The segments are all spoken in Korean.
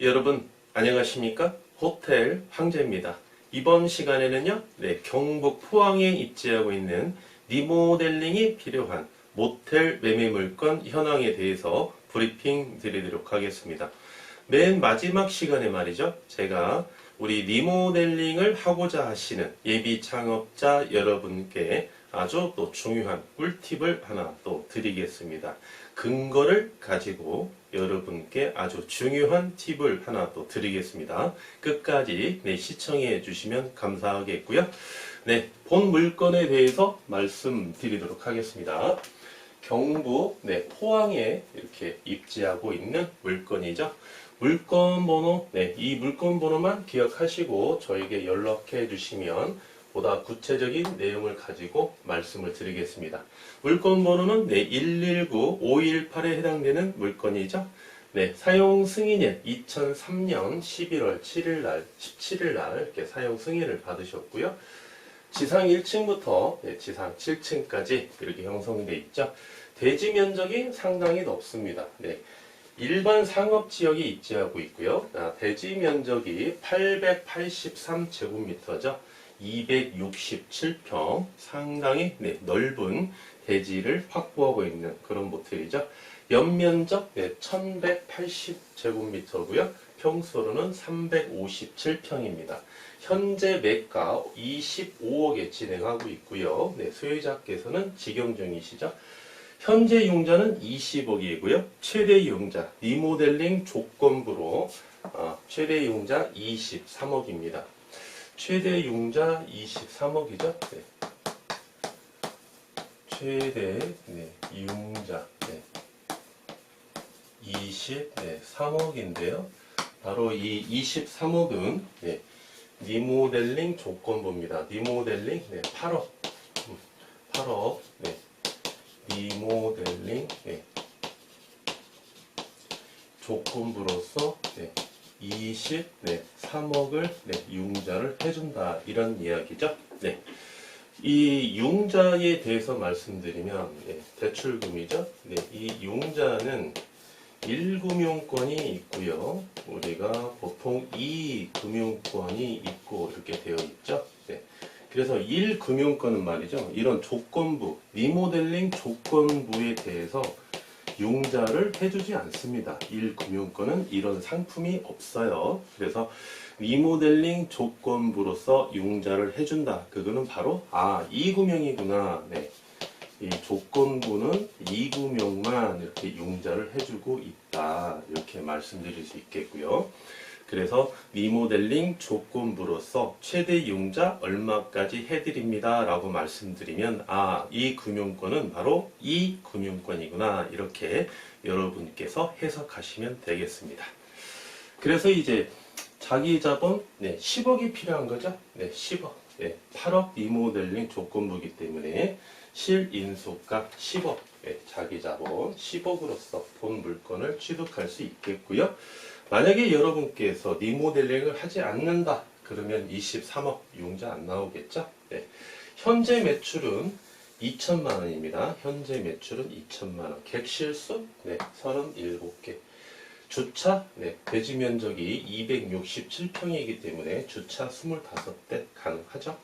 여러분 안녕하십니까? 호텔 황제입니다. 이번 시간에는요, 경북 포항에 입지하고 있는 리모델링이 필요한 모텔 매매 물건 현황에 대해서 브리핑 드리도록 하겠습니다. 맨 마지막 시간에 말이죠, 제가 우리 리모델링을 하고자 하시는 예비 창업자 여러분께 아주 또 중요한 꿀팁을 하나 또 드리겠습니다. 근거를 가지고 여러분께 아주 중요한 팁을 하나 또 드리겠습니다. 끝까지 시청해 주시면 감사하겠고요. 본 물건에 대해서 말씀드리도록 하겠습니다. 경북 포항에 이렇게 입지하고 있는 물건이죠. 물건 번호, 이 물건 번호만 기억하시고 저에게 연락해 주시면 보다 구체적인 내용을 가지고 말씀을 드리겠습니다. 물건 번호는 119-518에 해당되는 물건이죠. 사용 승인일 2003년 11월 17일 날 이렇게 사용 승인을 받으셨고요. 지상 1층부터 지상 7층까지 이렇게 형성이 되어 있죠. 대지 면적이 상당히 높습니다. 일반 상업지역이 입지하고 있고요. 대지 면적이 883제곱미터죠. 267평, 상당히 넓은 대지를 확보하고 있는 그런 모텔이죠. 연면적 1180제곱미터고요. 평수로는 357평입니다. 현재 매가 25억에 진행하고 있고요. 수요자께서는 직영 중이시죠. 현재 융자는 20억이고요. 최대 융자, 리모델링 조건부로 최대 융자 23억입니다. 최대 융자 23억이죠. 최대 융자 23억인데요. 바로 이 23억은 리모델링 조건부입니다. 리모델링 8억 리모델링 조건부로서 23억을 융자를 해준다, 이런 이야기죠. 이 융자에 대해서 말씀드리면 대출금이죠. 이 융자는 1금융권이 있고요. 우리가 보통 2금융권이 있고 이렇게 되어 있죠. 그래서 1금융권은 말이죠, 이런 조건부, 리모델링 조건부에 대해서 융자를 해주지 않습니다. 1금융권은 이런 상품이 없어요. 그래서 리모델링 조건부로서 융자를 해준다. 그거는 바로 2금융이구나. 이 조건부는 2금융만 이렇게 융자를 해주고 있다, 이렇게 말씀드릴 수 있겠고요. 그래서 리모델링 조건부로서 최대 융자 얼마까지 해드립니다 라고 말씀드리면 이 금융권은 바로 이 금융권이구나, 이렇게 여러분께서 해석하시면 되겠습니다. 그래서 이제 자기 자본 10억이 필요한 거죠. 10억 8억 리모델링 조건부이기 때문에 실인수가 10억, 자기 자본 10억으로서 본 물건을 취득할 수 있겠고요. 만약에 여러분께서 리모델링을 하지 않는다 그러면 23억 융자 안 나오겠죠. 현재 매출은 2천만 원입니다. 현재 매출은 2천만 원. 객실수 37개. 주차 대지 면적이 267평이기 때문에 주차 25대 가능하죠.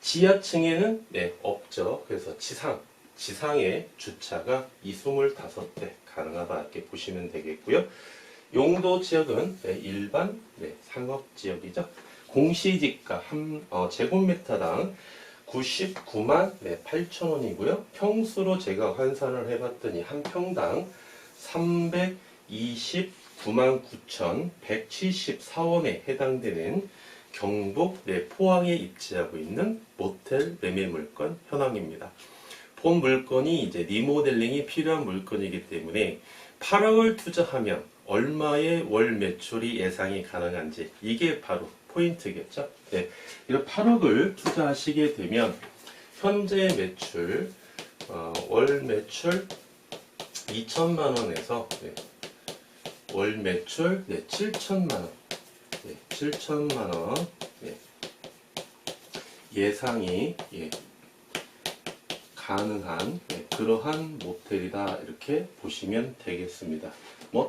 지하층에는 없죠. 그래서 지상에 주차가 25대 가능하다, 이렇게 보시면 되겠고요. 용도 지역은 일반 상업 지역이죠. 공시지가 제곱미터당 99만 8천원이고요. 평수로 제가 환산을 해봤더니 한 평당 329만 9,174원에 해당되는 경북 포항에 입지하고 있는 모텔 매매 물건 현황입니다. 본 물건이 이제 리모델링이 필요한 물건이기 때문에 8억을 투자하면 얼마의 월 매출이 예상이 가능한지, 이게 바로 포인트겠죠. 이런 8억을 투자하시게 되면 현재 매출 월 매출 2천만 원에서 월 매출 7천만 원 7천만 원 예상이 가능한 그러한 모텔이다, 이렇게 보시면 되겠습니다.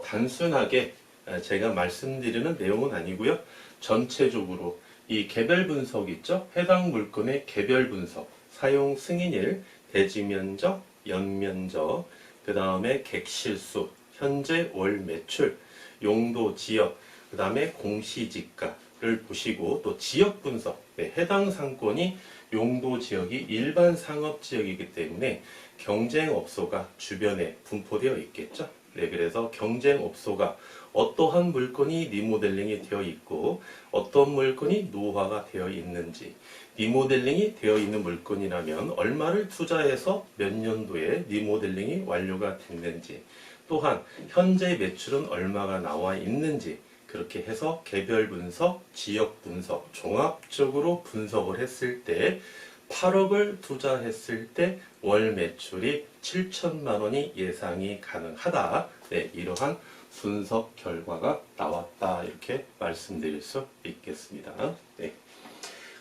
단순하게 제가 말씀드리는 내용은 아니고요. 전체적으로 이 개별 분석 있죠? 해당 물건의 개별 분석, 사용 승인일, 대지 면적, 연면적, 그 다음에 객실수, 현재 월 매출, 용도 지역, 그 다음에 공시지가를 보시고 또 지역 분석, 해당 상권이 용도 지역이 일반 상업 지역이기 때문에 경쟁업소가 주변에 분포되어 있겠죠. 그래서 경쟁업소가 어떠한 물건이 리모델링이 되어 있고 어떤 물건이 노후화가 되어 있는지, 리모델링이 되어 있는 물건이라면 얼마를 투자해서 몇 년도에 리모델링이 완료가 됐는지, 또한 현재 매출은 얼마가 나와 있는지, 그렇게 해서 개별 분석, 지역 분석, 종합적으로 분석을 했을 때 8억을 투자했을 때 월 매출이 7천만 원이 예상이 가능하다. 이러한 분석 결과가 나왔다. 이렇게 말씀드릴 수 있겠습니다.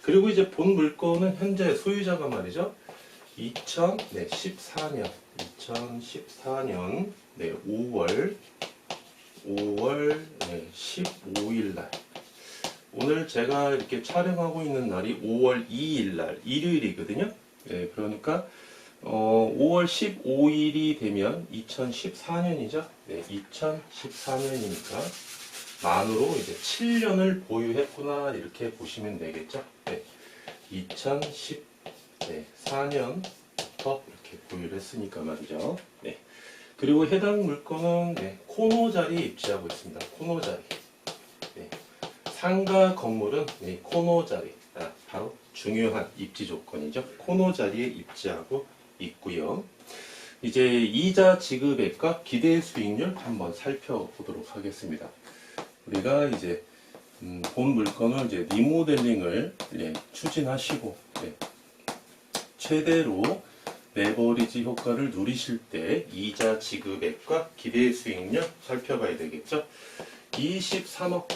그리고 이제 본 물건은 현재 소유자가 말이죠. 2014년 5월 15일 날, 오늘 제가 이렇게 촬영하고 있는 날이 5월 2일 날 일요일이거든요. 그러니까 5월 15일이 되면 2014년이죠. 2014년이니까 만으로 이제 7년을 보유했구나 이렇게 보시면 되겠죠. 2014년부터 이렇게 보유를 했으니까 말이죠. 그리고 해당 물건은 코노 자리에 입지하고 있습니다. 코노 자리. 상가 건물은 코노 자리, 바로 중요한 입지 조건이죠. 코노 자리에 입지하고 있고요. 이제 이자 지급액과 기대 수익률 한번 살펴보도록 하겠습니다. 우리가 이제 본 물건을 이제 리모델링을 추진하시고 최대로 레버리지 효과를 누리실 때 이자 지급액과 기대 수익률 살펴봐야 되겠죠. 23억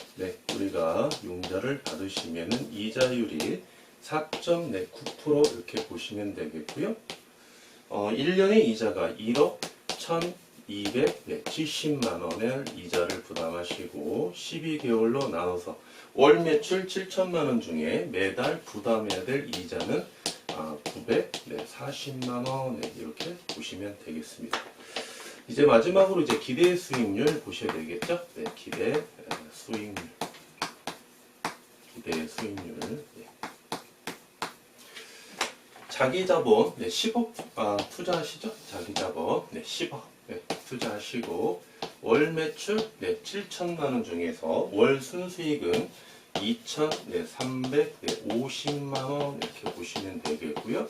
우리가 융자를 받으시면은 이자율이 4.9% 이렇게 보시면 되겠고요. 1년의 이자가 1억 1,270만 원의 이자를 부담하시고 12개월로 나눠서 월 매출 7천만 원 중에 매달 부담해야 될 이자는 940만 원 이렇게 보시면 되겠습니다. 이제 마지막으로 이제 기대 수익률 보셔야 되겠죠? 기대 수익률. 자기 자본 10억 투자하시죠? 자기 자본 10억 투자하시고 월 매출 7천만 원 중에서 월 순수익은 2,350만 원 이렇게 보시면 되겠고요.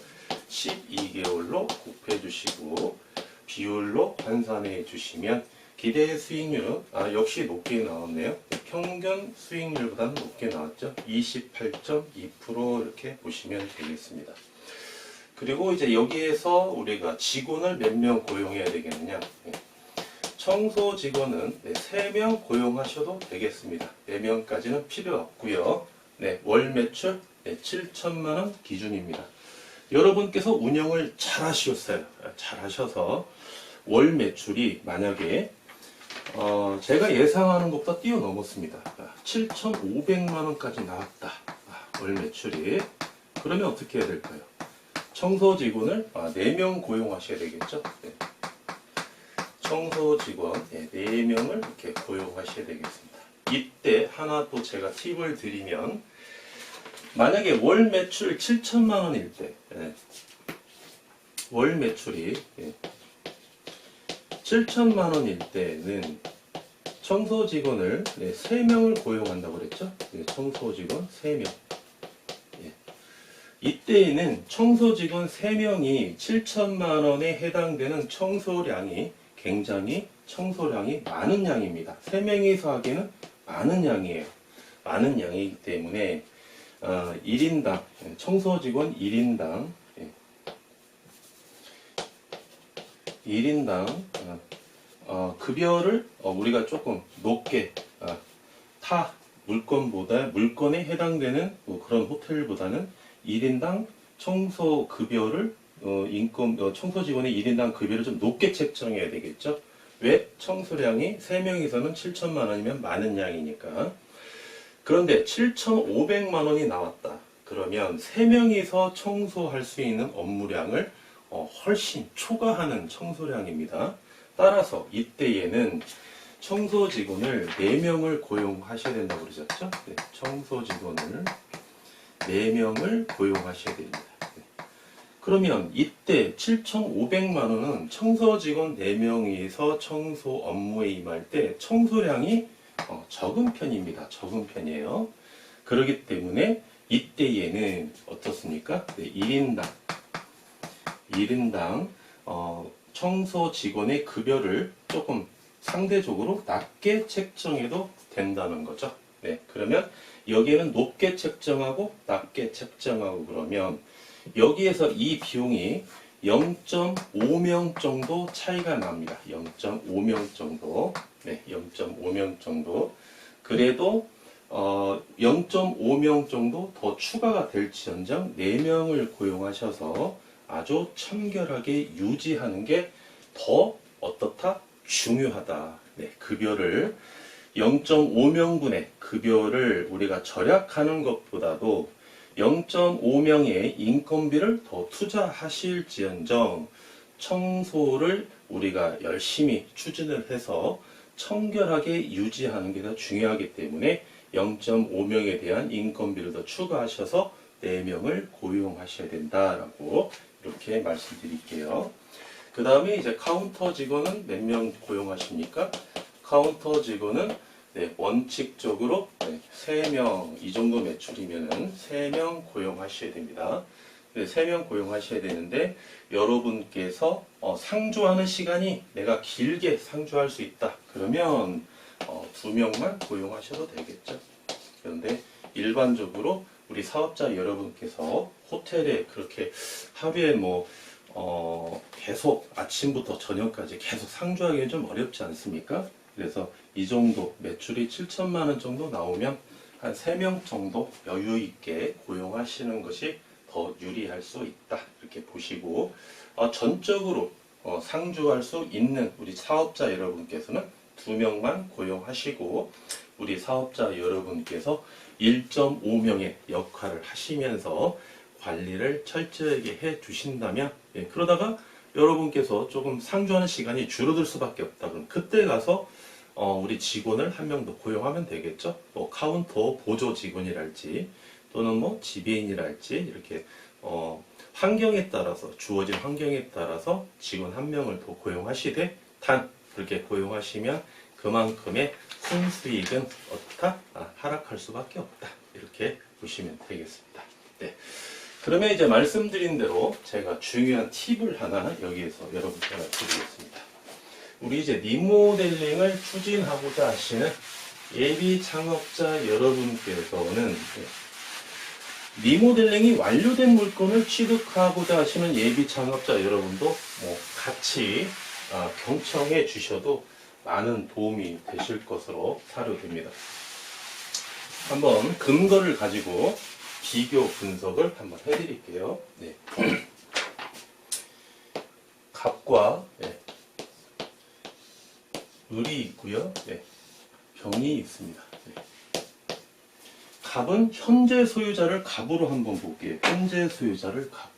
12개월로 곱해 주시고 비율로 환산해 주시면 기대 수익률은 역시 높게 나왔네요. 평균 수익률보다는 높게 나왔죠. 28.2% 이렇게 보시면 되겠습니다. 그리고 이제 여기에서 우리가 직원을 몇 명 고용해야 되겠느냐. 청소 직원은 3명 고용하셔도 되겠습니다. 4명까지는 필요 없고요. 월 매출 7천만 원 기준입니다. 여러분께서 운영을 잘 하셨어요. 잘 하셔서 월 매출이 만약에 제가 예상하는 것보다 뛰어넘었습니다. 7,500만 원까지 나왔다. 월 매출이. 그러면 어떻게 해야 될까요? 청소 직원을 4명 고용하셔야 되겠죠. 청소 직원 4명을 이렇게 고용하셔야 되겠습니다. 이때 하나 또 제가 팁을 드리면, 만약에 월 매출 7천만 원일 때, 월 매출이 7천만 원일 때는 청소 직원을 3명을 고용한다고 그랬죠? 청소 직원 3명. 이때에는 청소 직원 3명이 7천만 원에 해당되는 청소량이 굉장히 청소량이 많은 양입니다. 3명이서 하기에는 많은 양이에요. 많은 양이기 때문에 1인당 청소 직원 1인당 급여를 우리가 조금 높게 타 물건보다 물건에 해당되는 그런 호텔보다는 1인당 청소 급여를 청소 직원의 1인당 급여를 좀 높게 책정해야 되겠죠. 왜? 청소량이 3명이서는 7천만 원이면 많은 양이니까. 그런데 7,500만 원이 나왔다. 그러면 3명이서 청소할 수 있는 업무량을 훨씬 초과하는 청소량입니다. 따라서 이때에는 청소 직원을 4명을 고용하셔야 된다고 그러셨죠? 네, 청소 직원을 4명을 고용하셔야 됩니다. 네. 그러면 이때 7,500만 원은 청소 직원 4명이서 청소 업무에 임할 때 청소량이 적은 편입니다. 적은 편이에요. 그렇기 때문에 이때에는 어떻습니까? 네, 1인당 청소 직원의 급여를 조금 상대적으로 낮게 책정해도 된다는 거죠. 네, 그러면 여기에는 높게 책정하고 낮게 책정하고 그러면 여기에서 이 비용이 0.5명 정도 차이가 납니다. 0.5명 정도. 네, 0.5명 정도. 그래도 0.5명 정도 더 추가가 될지언정 4명을 고용하셔서 아주 청결하게 유지하는 게 더 어떻다? 중요하다. 네, 급여를 0.5명분의 급여를 우리가 절약하는 것보다도 0.5명의 인건비를 더 투자하실지언정 청소를 우리가 열심히 추진을 해서 청결하게 유지하는 게 더 중요하기 때문에 0.5명에 대한 인건비를 더 추가하셔서 4명을 고용하셔야 된다라고 이렇게 말씀드릴게요. 그 다음에 이제 카운터 직원은 몇 명 고용하십니까? 카운터 직원은 원칙적으로 3명, 이 정도 매출이면은 3명 고용하셔야 됩니다. 3명 고용하셔야 되는데 여러분께서 상주하는 시간이 내가 길게 상주할 수 있다. 그러면 2명만 고용하셔도 되겠죠. 그런데 일반적으로 우리 사업자 여러분께서 호텔에 그렇게 하루에 계속 아침부터 저녁까지 계속 상주하기는 좀 어렵지 않습니까? 그래서 이 정도 매출이 7천만 원 정도 나오면 한 3명 정도 여유 있게 고용하시는 것이 더 유리할 수 있다. 이렇게 보시고 전적으로 상주할 수 있는 우리 사업자 여러분께서는 2명만 고용하시고 우리 사업자 여러분께서 1.5명의 역할을 하시면서 관리를 철저하게 해 주신다면 그러다가 여러분께서 조금 상주하는 시간이 줄어들 수밖에 없다. 그럼 그때 가서 우리 직원을 한 명 더 고용하면 되겠죠. 카운터 보조 직원이랄지 또는 지배인이랄지 이렇게 환경에 따라서 주어진 환경에 따라서 직원 한 명을 더 고용하시되 단 그렇게 고용하시면 그만큼의 순수익은 어떻다? 하락할 수밖에 없다. 이렇게 보시면 되겠습니다. 네. 그러면 이제 말씀드린 대로 제가 중요한 팁을 하나 여기에서 여러분께 드리겠습니다. 우리 이제 리모델링을 추진하고자 하시는 예비 창업자 여러분께서는 리모델링이 완료된 물건을 취득하고자 하시는 예비 창업자 여러분도 같이 경청해 주셔도 많은 도움이 되실 것으로 사료됩니다. 한번 근거를 가지고 비교 분석을 한번 해드릴게요. 네. 갑과 을이 있고요. 병이 있습니다. 갑은 현재 소유자를 갑으로 한번 볼게요. 현재 소유자를 갑.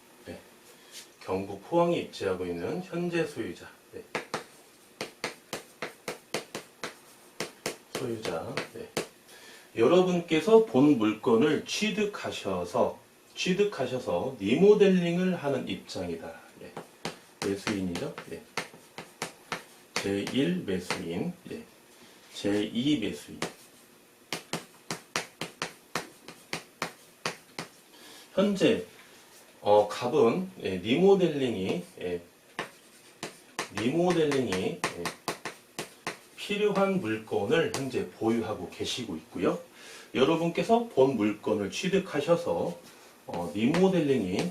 경북 포항에 입지하고 있는 현재 소유자. 소유자. 여러분께서 본 물건을 취득하셔서 리모델링을 하는 입장이다. 매수인이죠. 제1 매수인, 제2 매수인. 현재 갑은 리모델링이 필요한 물건을 현재 보유하고 계시고 있고요. 여러분께서 본 물건을 취득하셔서 리모델링이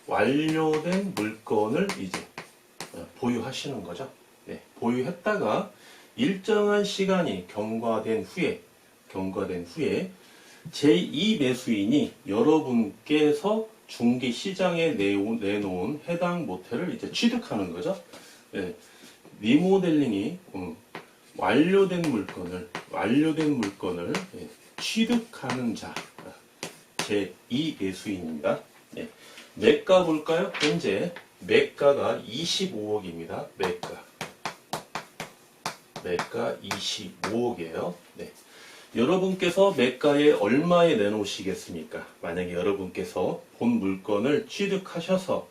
완료된 물건을 이제 보유하시는 거죠. 보유했다가 일정한 시간이 경과된 후에 제2 매수인이 여러분께서 중개 시장에 내놓은 해당 모텔을 이제 취득하는 거죠. 리모델링이 완료된 물건을 예, 취득하는 자 제2 매수인입니다. 네. 매가 볼까요? 현재 매가가 25억입니다. 매가 25억이에요. 네. 여러분께서 매가에 얼마에 내놓으시겠습니까? 만약에 여러분께서 본 물건을 취득하셔서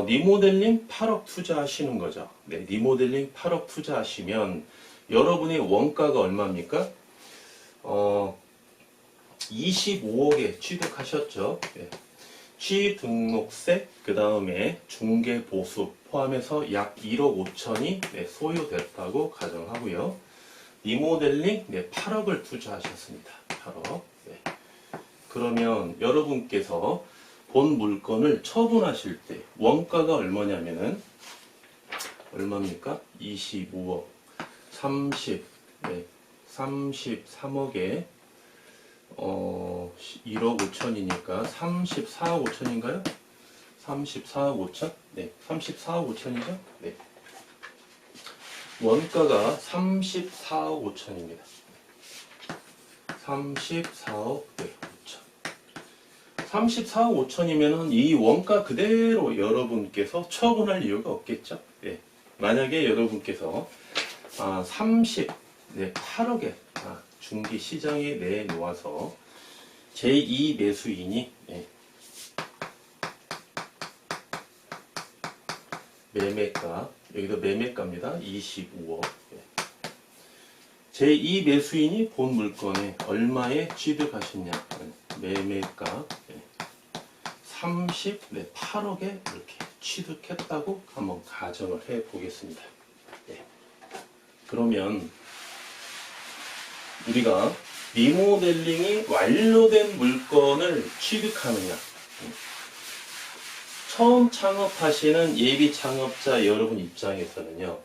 리모델링 8억 투자하시는 거죠. 네, 리모델링 8억 투자하시면 여러분의 원가가 얼마입니까? 25억에 취득하셨죠. 네. 취등록세, 그 다음에 중개보수 포함해서 약 1억 5천이 네, 소요됐다고 가정하고요. 리모델링 네, 8억을 투자하셨습니다. 8억. 네. 그러면 여러분께서 본 물건을 처분하실 때 원가가 얼마냐면은 얼마입니까? 25억 33억에 1억 5천이니까 34억 5천인가요? 34억 5천? 네, 34억 5천이죠? 네. 원가가 34억 5천입니다. 34억 5천. 34억 5천이면은 이 원가 그대로 여러분께서 처분할 이유가 없겠죠? 네. 만약에 여러분께서 8억에 중기 시장에 내놓아서 제2 매수인이 매매가 여기도 매매가입니다. 25억. 제2 매수인이 본 물건에 얼마에 취득하셨냐? 매매가 38억에 이렇게 취득했다고 한번 가정을 해 보겠습니다. 네. 그러면 우리가 리모델링이 완료된 물건을 취득하느냐? 처음 창업하시는 예비 창업자 여러분 입장에서는요,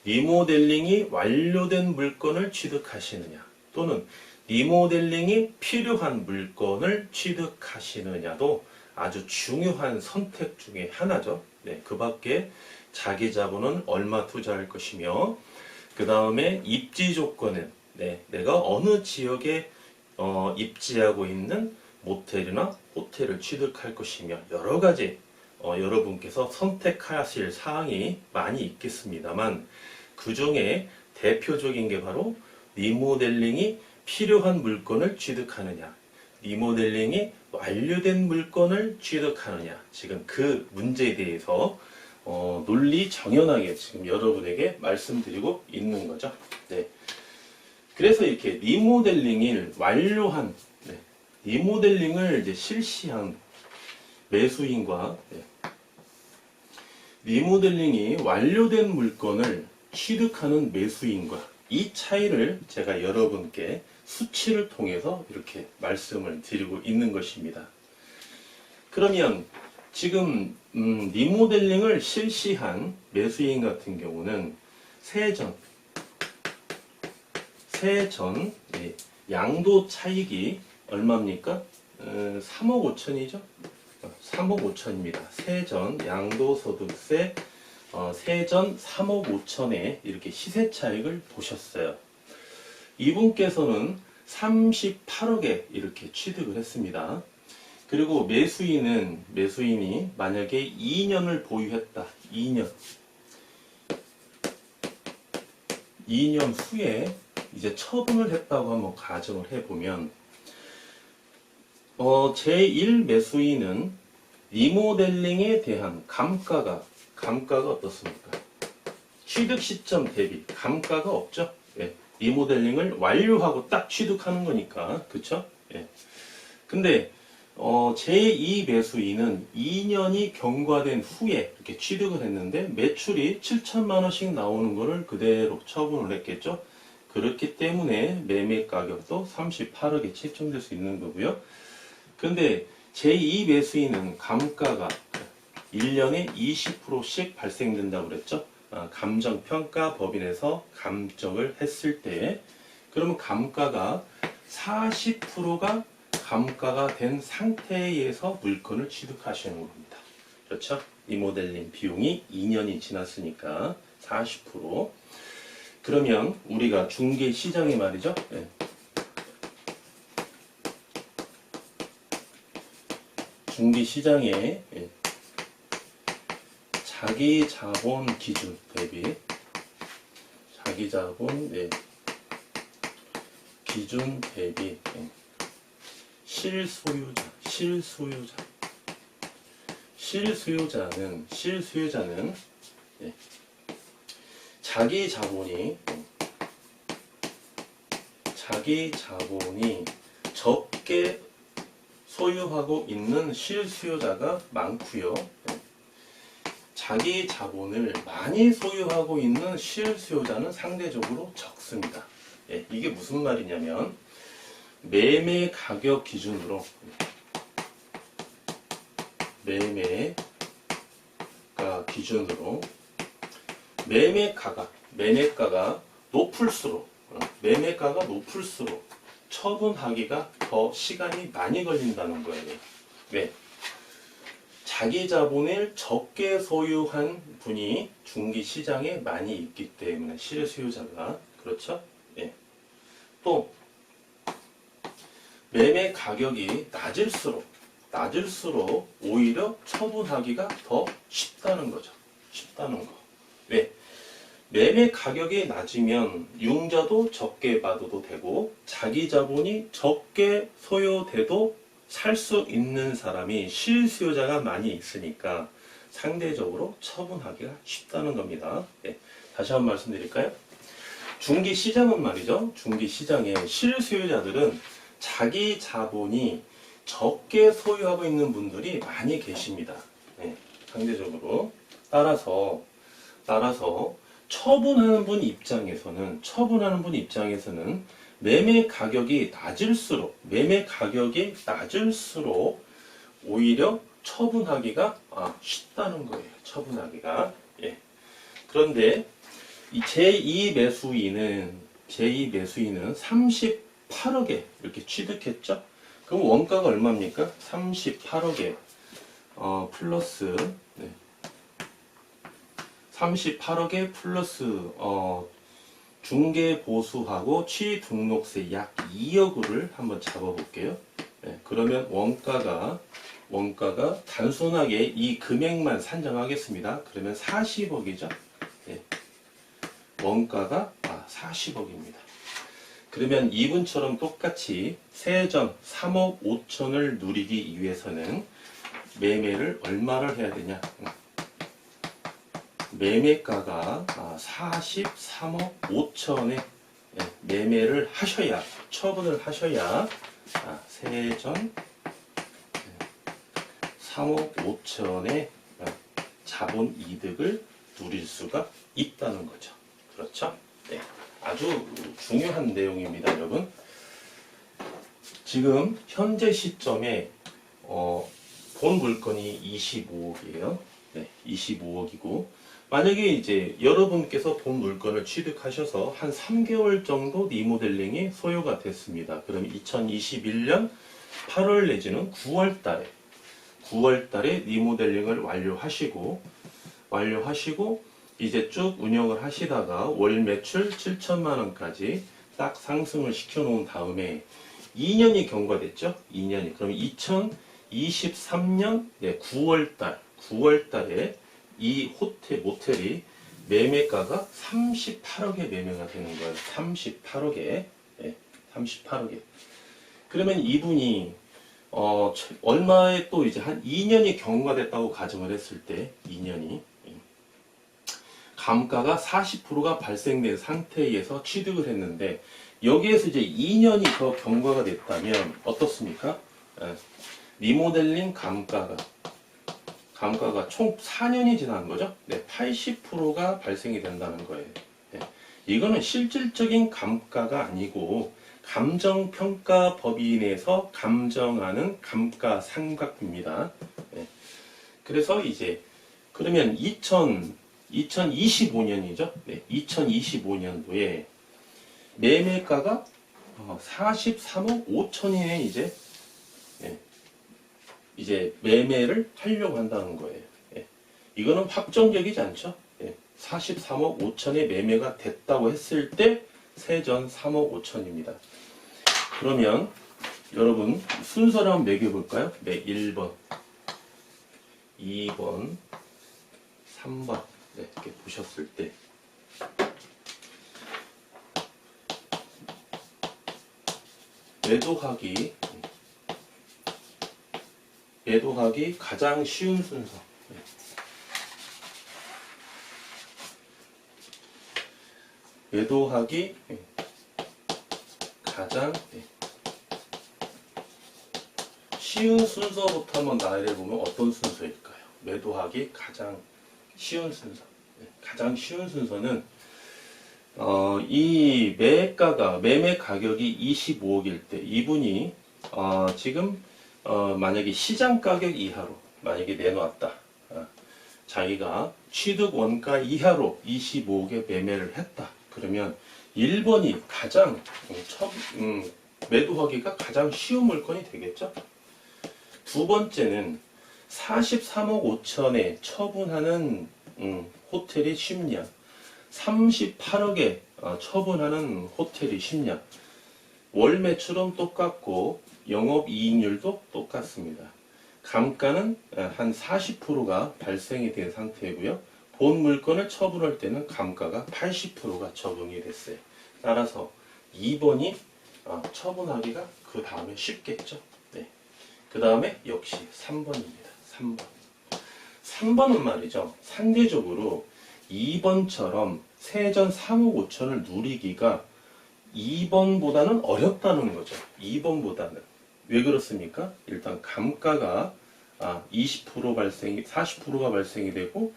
리모델링이 완료된 물건을 취득하시느냐, 또는 리모델링이 필요한 물건을 취득하시느냐도 아주 중요한 선택 중에 하나죠. 네, 그 밖에 자기 자본은 얼마 투자할 것이며, 그 다음에 입지 조건은 내가 어느 지역에 입지하고 있는 모텔이나 호텔을 취득할 것이며 여러 가지 여러분께서 선택하실 사항이 많이 있겠습니다만 그 중에 대표적인 게 바로 리모델링이 필요한 물건을 취득하느냐, 리모델링이 완료된 물건을 취득하느냐, 지금 그 문제에 대해서 논리 정연하게 지금 여러분에게 말씀드리고 있는 거죠. 네. 그래서 이렇게 리모델링을 완료한, 리모델링을 이제 실시한 매수인과 리모델링이 완료된 물건을 취득하는 매수인과 이 차이를 제가 여러분께 수치를 통해서 이렇게 말씀을 드리고 있는 것입니다. 그러면 지금 리모델링을 실시한 매수인 같은 경우는 세전 양도 차익이 얼마입니까? 3억 5천이죠? 3억 5천입니다. 세전 양도소득세 세전 3억 5천에 이렇게 시세 차익을 보셨어요. 이분께서는 38억에 이렇게 취득을 했습니다. 그리고 매수인이 만약에 2년을 보유했다. 2년 후에 이제 처분을 했다고 한번 가정을 해보면 제1 매수인은 리모델링에 대한 감가가 어떻습니까? 취득 시점 대비 감가가 없죠. 예. 리모델링을 완료하고 딱 취득하는 거니까, 그쵸? 예. 근데 제2 매수인은 2년이 경과된 후에 이렇게 취득을 했는데 매출이 7천만 원씩 나오는 거를 그대로 처분을 했겠죠. 그렇기 때문에 매매 가격도 38억에 책정될 수 있는 거고요. 근데 제2 매수인은 감가가 1년에 20%씩 발생된다고 그랬죠. 감정평가 법인에서 감정을 했을 때 그러면 감가가 40%가 감가가 된 상태에서 물건을 취득하시는 겁니다. 그렇죠? 리모델링 비용이 2년이 지났으니까 40%. 그러면 우리가 중개시장에 말이죠. 예. 중개시장에 예. 자기 자본 기준 대비 자기 자본 예. 기준 대비 예. 실수요자는 예. 자기 자본이 적게 소유하고 있는 실수요자가 많고요. 자기 자본을 많이 소유하고 있는 실수요자는 상대적으로 적습니다. 예, 이게 무슨 말이냐면 매매 가격 기준으로 매매가가 높을수록 처분하기가 더 시간이 많이 걸린다는 거예요. 왜? 자기 자본을 적게 소유한 분이 중개시장에 많이 있기 때문에 실수요자가 그렇죠? 예. 또 매매 가격이 낮을수록 오히려 처분하기가 더 쉽다는 거죠. 왜? 매매 가격이 낮으면 융자도 적게 받아도 되고 자기 자본이 적게 소요돼도 살 수 있는 사람이 실수요자가 많이 있으니까 상대적으로 처분하기가 쉽다는 겁니다. 네, 다시 한번 말씀드릴까요? 중개시장은 말이죠. 중개시장의 실수요자들은 자기 자본이 적게 소유하고 있는 분들이 많이 계십니다. 네, 상대적으로. 따라서 처분하는 분 입장에서는 매매 가격이 낮을수록 오히려 처분하기가 쉽다는 거예요. 처분하기가. 예. 그런데 이 제2 매수인은 38억에 이렇게 취득했죠. 그럼 원가가 얼마입니까? 38억에 플러스 38억에 플러스 중개 보수하고 취 등록세 약 2억을 한번 잡아볼게요. 네, 그러면 원가가 단순하게 이 금액만 산정하겠습니다. 그러면 40억이죠. 네, 원가가 40억입니다. 그러면 이분처럼 똑같이 세전 3억 5천을 누리기 위해서는 매매를 얼마를 해야 되냐? 매매가가 43억 5천에 매매를 하셔야, 처분을 하셔야 세전 3억 5천의 자본 이득을 누릴 수가 있다는 거죠. 그렇죠? 네. 아주 중요한 내용입니다, 여러분. 지금 현재 시점에 본 물건이 25억이에요. 네, 25억이고 만약에 이제 여러분께서 본 물건을 취득하셔서 한 3개월 정도 리모델링이 소요가 됐습니다. 그럼 2021년 8월 내지는 9월 달에 리모델링을 완료하시고 이제 쭉 운영을 하시다가 월 매출 7천만 원까지 딱 상승을 시켜 놓은 다음에 2년이 경과됐죠? 2년이. 그럼 2023년 9월 달에 이 모텔이 매매가가 38억에 매매가 되는 거예요. 38억에. 네, 38억에. 그러면 이분이 얼마에 또 이제 한 2년이 경과됐다고 가정을 했을 때 2년이 감가가 40%가 발생된 상태에서 취득을 했는데 여기에서 이제 2년이 더 경과가 됐다면 어떻습니까? 리모델링 감가가 총 4년이 지난 거죠. 네, 80%가 발생이 된다는 거예요. 네, 이거는 실질적인 감가가 아니고 감정평가법인에서 감정하는 감가상각입니다. 네, 그래서 이제 그러면 2025년이죠. 네, 2025년도에 매매가가 43억 5천에 이제 매매를 하려고 한다는 거예요. 예. 이거는 확정적이지 않죠. 예. 43억 5천에 매매가 됐다고 했을 때 세전 3억 5천입니다. 그러면 여러분 순서를 한번 매겨볼까요? 네, 1번, 2번, 3번 네, 이렇게 보셨을 때 매도하기 가장 쉬운 순서. 네. 매도하기 가장 쉬운 순서부터 한번 나열해보면 어떤 순서일까요? 매도하기 가장 쉬운 순서. 가장 쉬운 순서는 이 매가가 매매 가격이 25억일 때 이분이 지금 만약에 시장 가격 이하로 만약에 내놓았다. 자기가 취득 원가 이하로 25억에 매매를 했다. 그러면 1번이 가장 매도하기가 가장 쉬운 물건이 되겠죠. 두 번째는 43억 5천에 처분하는 호텔이 쉽냐, 38억에 처분하는 호텔이 쉽냐. 월 매출은 똑같고 영업이익률도 똑같습니다. 감가는 한 40%가 발생이 된 상태고요. 본 물건을 처분할 때는 감가가 80%가 적용이 됐어요. 따라서 2번이 처분하기가 그 다음에 쉽겠죠. 네. 그 다음에 역시 3번입니다. 3번. 3번은 말이죠. 상대적으로 2번처럼 세전 3억 5천을 누리기가 2번보다는 어렵다는 거죠. 2번보다는. 왜 그렇습니까? 일단 감가가 20% 발생이, 40%가 발생이 되고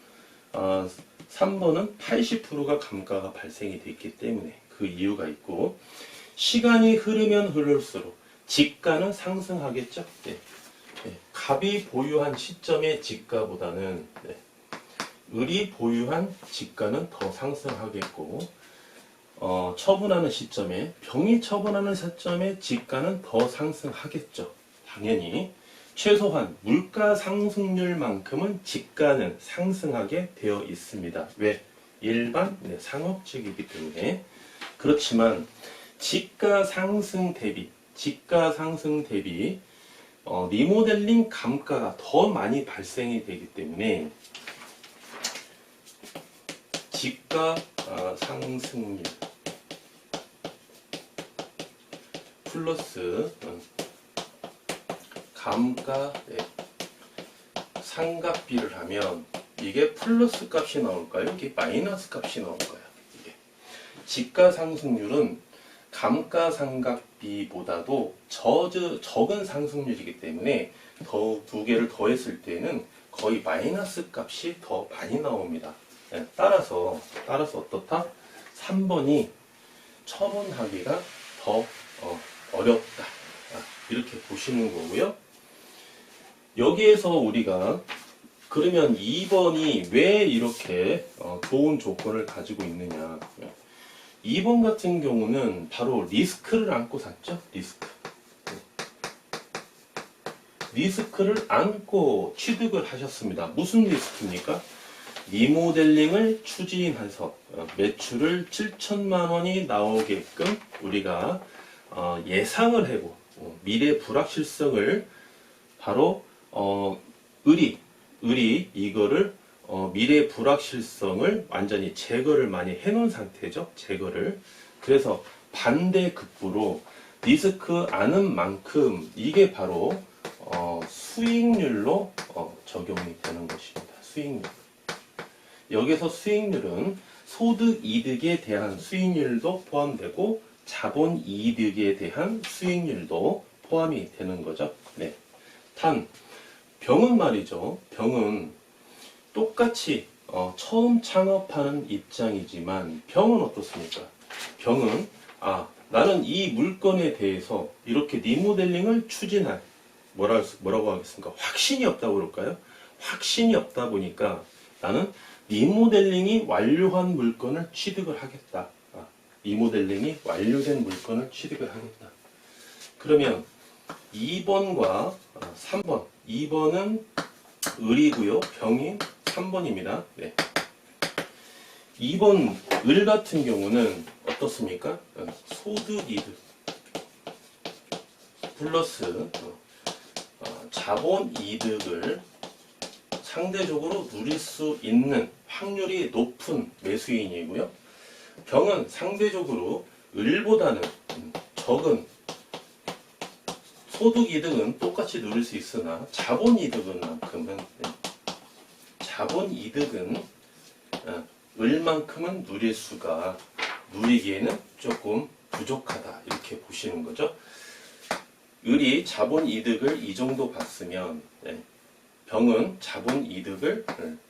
3번은 80%가 감가가 발생이 됐기 때문에 그 이유가 있고, 시간이 흐르면 흐를수록 지가는 상승하겠죠. 네. 네. 갑이 보유한 시점의 지가보다는 을이 보유한 지가는 더 상승하겠고, 처분하는 시점에, 병이 처분하는 시점에 지가는 더 상승하겠죠. 당연히 최소한 물가 상승률만큼은 지가는 상승하게 되어 있습니다. 왜? 일반 상업직이기 때문에. 그렇지만 지가 상승 대비 리모델링 감가가 더 많이 발생이 되기 때문에 지가 상승률 플러스 감가 상각비를 하면 이게 플러스 값이 나올까요? 이게 마이너스 값이 나올까요? 이게 지가 상승률은 감가 상각비보다도 적은 상승률이기 때문에 두 개를 더했을 때는 거의 마이너스 값이 더 많이 나옵니다. 따라서 어떻다? 3번이 처분하기가 더 어렵다. 이렇게 보시는 거고요. 여기에서 우리가 그러면 2번이 왜 이렇게 좋은 조건을 가지고 있느냐. 2번 같은 경우는 바로 리스크를 안고 샀죠. 리스크를 안고 취득을 하셨습니다. 무슨 리스크입니까? 리모델링을 추진해서 매출을 7천만 원이 나오게끔 우리가 예상을 하고 미래 불확실성을 바로 을이 이거를 미래 불확실성을 완전히 제거를 많이 해놓은 상태죠. 제거를. 그래서 반대급부로 리스크 안은 만큼 이게 바로 수익률로 적용이 되는 것입니다. 수익률. 여기서 수익률은 소득 이득에 대한 수익률도 포함되고 자본 이득에 대한 수익률도 포함이 되는 거죠. 네. 단 병은 말이죠. 병은 똑같이 처음 창업하는 입장이지만 병은 어떻습니까? 병은 나는 이 물건에 대해서 이렇게 리모델링을 추진할 뭐라고 하겠습니까? 확신이 없다고 그럴까요? 확신이 없다 보니까 나는 리모델링이 완료한 물건을 취득을 하겠다. 리모델링이 완료된 물건을 취득을 하겠다. 그러면 2번과 3번. 2번은 을이고요. 병이 3번입니다. 네. 2번 을 같은 경우는 어떻습니까? 소득 이득 플러스 자본 이득을 상대적으로 누릴 수 있는 확률이 높은 매수인이고요. 병은 상대적으로 을보다는 적은 소득 이득은 똑같이 누릴 수 있으나 자본 이득은만큼은 자본 이득은 을만큼은 누리기에는 조금 부족하다 이렇게 보시는 거죠. 을이 자본 이득을 이 정도 봤으면 병은 자본 이득을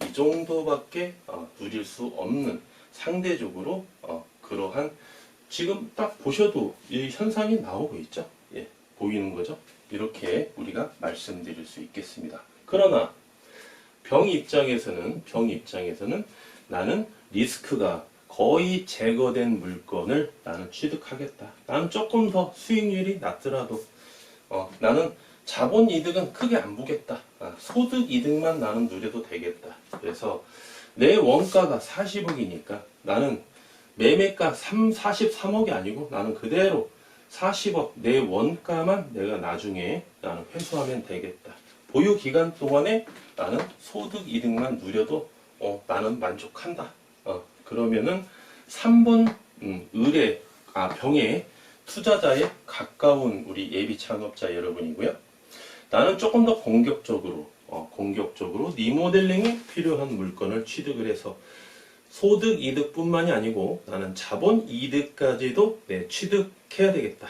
이 정도밖에 누릴 수 없는 상대적으로 그러한 지금 딱 보셔도 이 현상이 나오고 있죠. 예, 보이는 거죠. 이렇게 우리가 말씀드릴 수 있겠습니다. 그러나 병 입장에서는 나는 리스크가 거의 제거된 물건을 나는 취득하겠다. 나는 조금 더 수익률이 낮더라도 나는 자본 이득은 크게 안 보겠다. 소득 이득만 나는 누려도 되겠다. 그래서 내 원가가 40억이니까 나는 매매가 43억이 아니고 나는 그대로 40억 내 원가만 내가 나중에 나는 회수하면 되겠다. 보유 기간 동안에 나는 소득 이득만 누려도 나는 만족한다. 그러면은 3번 병의 투자자에 가까운 우리 예비 창업자 여러분이고요. 나는 조금 더 공격적으로 리모델링이 필요한 물건을 취득을 해서 소득 이득뿐만이 아니고 나는 자본 이득까지도 취득해야 되겠다.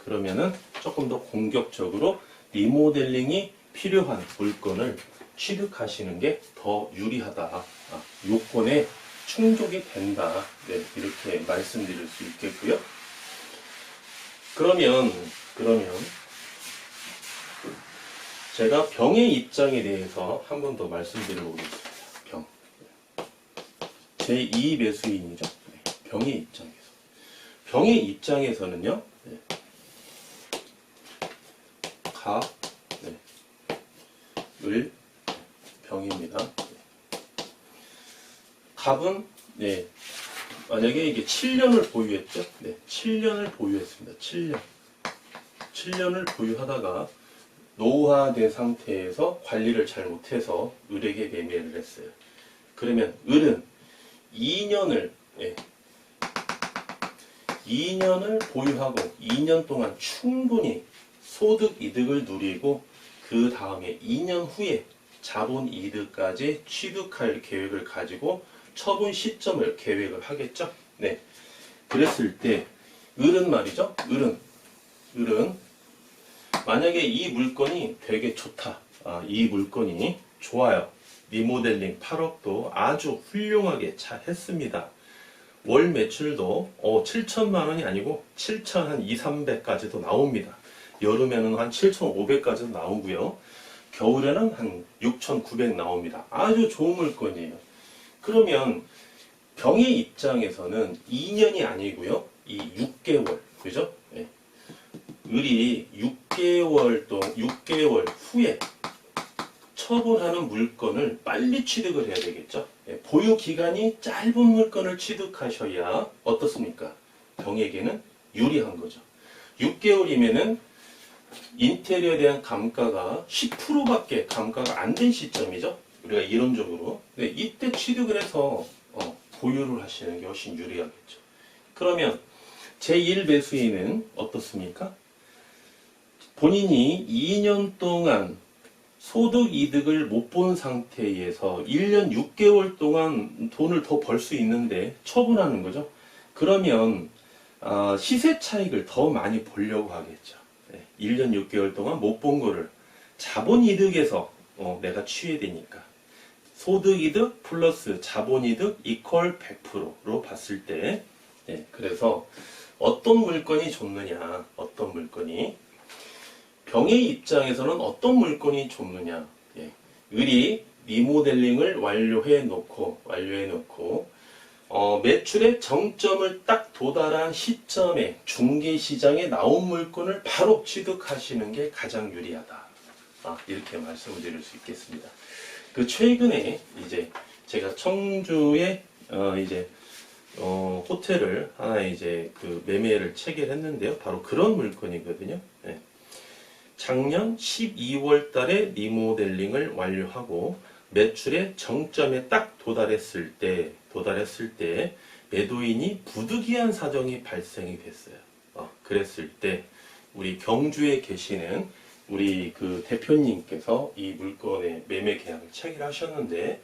그러면은 조금 더 공격적으로 리모델링이 필요한 물건을 취득하시는 게 더 유리하다. 요건에 충족이 된다. 이렇게 말씀드릴 수 있겠고요. 그러면 제가 병의 입장에 대해서 한 번 더 말씀드려 보겠습니다. 병. 제2 매수인이죠. 병의 입장에서는요. 갑, 을, 병입니다. 갑은 만약에 이게 7년을 보유했죠. 7년을 보유했습니다. 7년을 보유하다가 노후화된 상태에서 관리를 잘못해서 을에게 매매를 했어요. 그러면 을은 2년을 보유하고 2년 동안 충분히 소득 이득을 누리고 그 다음에 2년 후에 자본 이득까지 취득할 계획을 가지고 처분 시점을 계획을 하겠죠. 그랬을 때 을은 말이죠. 을은 만약에 이 물건이 되게 좋다. 이 물건이 좋아요. 리모델링 8억도 아주 훌륭하게 잘 했습니다. 월 매출도 7천만 원이 아니고 7천 한 2, 300까지도 나옵니다. 여름에는 한 7,500까지도 나오고요. 겨울에는 한 6,900 나옵니다. 아주 좋은 물건이에요. 그러면 병의 입장에서는 2년이 아니고요. 이 6개월, 그죠? 을이 6개월 후에 처분하는 물건을 빨리 취득을 해야 되겠죠. 보유 기간이 짧은 물건을 취득하셔야 어떻습니까? 병에게는 유리한 거죠. 6개월이면은 인테리어에 대한 감가가 10%밖에 감가가 안 된 시점이죠. 우리가 이론적으로. 이때 취득을 해서 보유를 하시는 게 훨씬 유리하겠죠. 그러면 제1 매수인은 어떻습니까? 본인이 2년 동안 소득 이득을 못 본 상태에서 1년 6개월 동안 돈을 더 벌 수 있는데 처분하는 거죠. 그러면 시세 차익을 더 많이 보려고 하겠죠. 1년 6개월 동안 못 본 거를 자본 이득에서 내가 취해야 되니까 소득 이득 플러스 자본 이득 이퀄 100%로 봤을 때 그래서 어떤 물건이 좋느냐, 병의 입장에서는 어떤 물건이 좋느냐. 을이 리모델링을 완료해 놓고 매출의 정점을 딱 도달한 시점에 중개시장에 나온 물건을 바로 취득하시는 게 가장 유리하다. 이렇게 말씀을 드릴 수 있겠습니다. 최근에 이제 제가 청주에 호텔을 하나 이제 그 매매를 체결했는데요. 바로 그런 물건이거든요. 네. 작년 12월 달에 리모델링을 완료하고 매출의 정점에 딱 도달했을 때 매도인이 부득이한 사정이 발생이 됐어요. 그랬을 때 우리 경주에 계시는 우리 그 대표님께서 이 물건의 매매 계약을 체결하셨는데,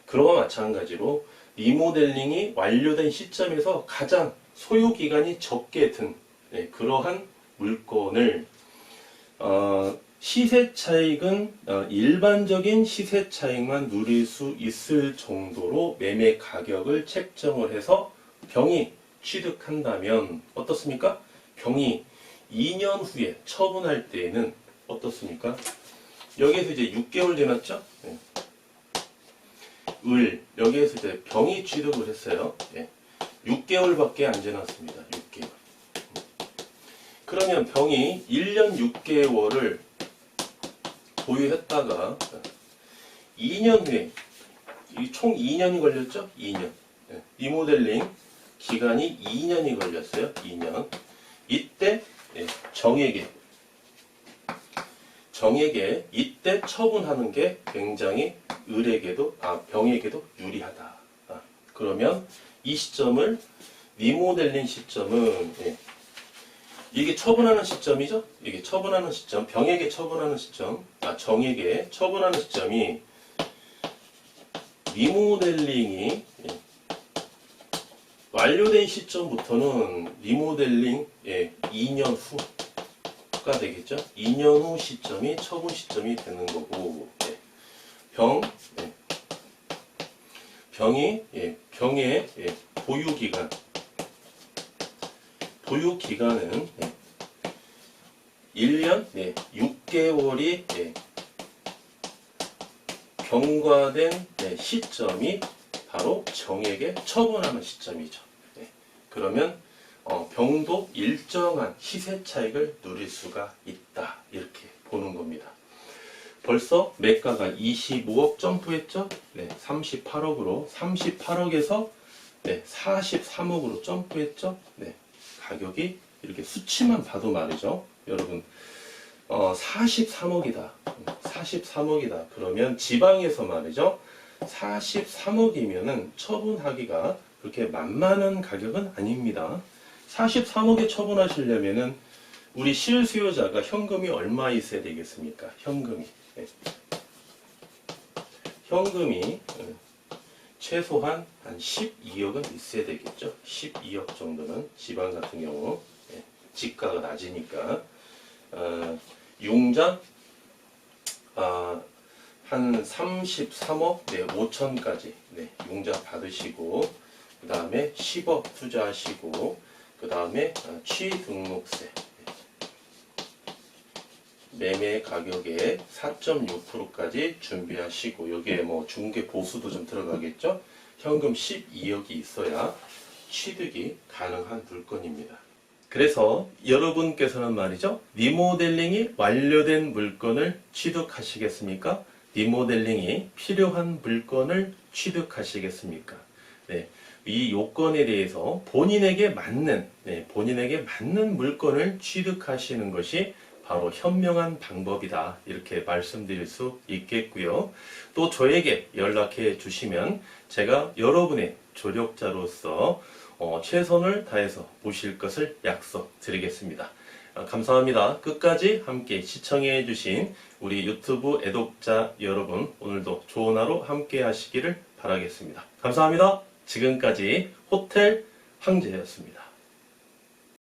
그와 마찬가지로 리모델링이 완료된 시점에서 가장 소요 기간이 적게 든 그러한 물건을 시세 차익은 일반적인 시세 차익만 누릴 수 있을 정도로 매매 가격을 책정을 해서 병이 취득한다면 어떻습니까? 병이 2년 후에 처분할 때에는 어떻습니까? 여기에서 이제 6개월 지났죠? 네. 여기에서 이제 병이 취득을 했어요. 네. 6개월밖에 안 지났습니다. 6개월. 그러면 병이 1년 6개월을 보유했다가 2년 후에, 총 2년이 걸렸죠? 2년. 네. 리모델링 기간이 2년이 걸렸어요. 2년. 이때 정에게 이때 처분하는 게 굉장히 병에게도 유리하다. 그러면 이 시점을, 리모델링 시점은 이게 처분하는 시점이죠. 이게 처분하는 시점, 병에게 처분하는 시점, 정에게 처분하는 시점이 리모델링이 완료된 시점부터는 리모델링 2년 후가 되겠죠. 2년 후 시점이 처분 시점이 되는 거고, 병의 보유기간은 1년 6개월이 경과된 시점이 바로 정에게 처분하는 시점이죠. 그러면 병도 일정한 시세 차익을 누릴 수가 있다, 이렇게 보는 겁니다. 벌써 매가가 25억 점프했죠? 38억으로 38억에서 43억으로 점프했죠? 가격이 이렇게 수치만 봐도 말이죠. 여러분 43억이다. 43억이다. 그러면 지방에서 말이죠. 43억이면은 처분하기가 그렇게 만만한 가격은 아닙니다. 43억에 처분하시려면은 우리 실수요자가 현금이 얼마 있어야 되겠습니까? 현금이 최소한 한 12억은 있어야 되겠죠. 12억 정도는 지방 같은 경우 지가가 낮으니까 융자 한 33억 5천까지 융자 받으시고, 그 다음에 10억 투자하시고, 그 다음에 취등록세 매매 가격의 4.6%까지 준비하시고, 여기에 뭐 중개 보수도 좀 들어가겠죠. 현금 12억이 있어야 취득이 가능한 물건입니다. 그래서 여러분께서는 말이죠, 리모델링이 완료된 물건을 취득하시겠습니까? 리모델링이 필요한 물건을 취득하시겠습니까? 이 요건에 대해서 본인에게 맞는 물건을 취득하시는 것이 바로 현명한 방법이다, 이렇게 말씀드릴 수 있겠고요. 또 저에게 연락해 주시면 제가 여러분의 조력자로서 최선을 다해서 모실 것을 약속드리겠습니다. 감사합니다. 끝까지 함께 시청해 주신 우리 유튜브 애독자 여러분, 오늘도 좋은 하루 함께 하시기를 바라겠습니다. 감사합니다. 지금까지 호텔 황제였습니다.